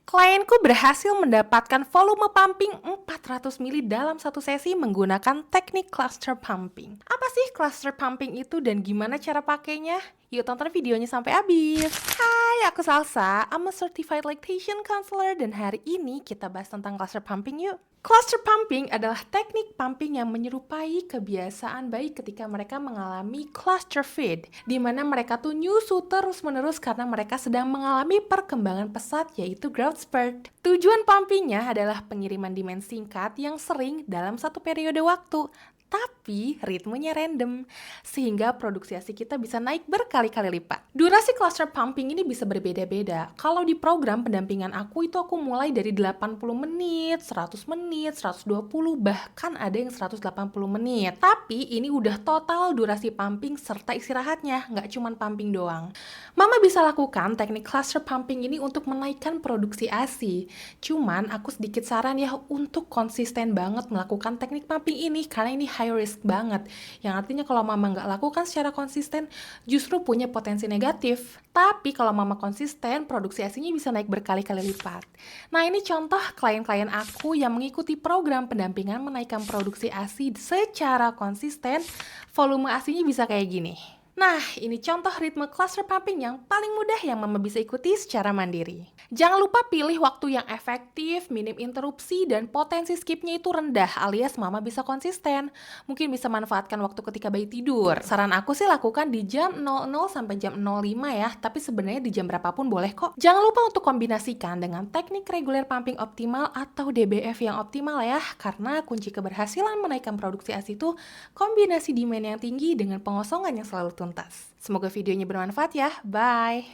Klienku berhasil mendapatkan volume pumping 400 mili dalam satu sesi menggunakan teknik cluster pumping. Apa sih cluster pumping itu dan gimana cara pakainya? Yuk tonton videonya sampai habis. Hai, aku Salsa. I'm a certified lactation counselor dan hari ini kita bahas tentang cluster pumping yuk. Cluster pumping adalah teknik pumping yang menyerupai kebiasaan bayi ketika mereka mengalami cluster feed, di mana mereka tuh nyusu terus-menerus karena mereka sedang mengalami perkembangan pesat yaitu growth spurt. Tujuan pumpingnya adalah pengiriman demand singkat yang sering dalam satu periode waktu, tapi ritmenya random, sehingga produksi ASI kita bisa naik berkali-kali lipat. Durasi cluster pumping ini bisa berbeda-beda. Kalau di program pendampingan aku mulai dari 80 menit, 100 menit, 120, bahkan ada yang 180 menit. Tapi ini udah total durasi pumping serta istirahatnya, nggak cuma pumping doang. Mama bisa lakukan teknik cluster pumping ini untuk menaikkan produksi ASI. Cuman aku sedikit saran ya untuk konsisten banget melakukan teknik pumping ini karena ini high risk banget. Yang artinya kalau mama nggak lakukan secara konsisten justru punya potensi negatif. Tapi kalau mama konsisten, produksi ASI-nya bisa naik berkali-kali lipat. Nah ini contoh klien-klien aku yang mengikuti program pendampingan menaikkan produksi ASI secara konsisten, volume ASI-nya bisa kayak gini. Nah, ini contoh ritme cluster pumping yang paling mudah yang mama bisa ikuti secara mandiri. Jangan lupa pilih waktu yang efektif, minim interupsi, dan potensi skipnya itu rendah alias mama bisa konsisten. Mungkin bisa manfaatkan waktu ketika bayi tidur. Saran aku sih lakukan di jam 00 sampai jam 05 ya, tapi sebenarnya di jam berapapun boleh kok. Jangan lupa untuk kombinasikan dengan teknik reguler pumping optimal atau DBF yang optimal ya, karena kunci keberhasilan menaikkan produksi ASI itu kombinasi demand yang tinggi dengan pengosongan yang selalu tuntas. Semoga videonya bermanfaat ya, bye!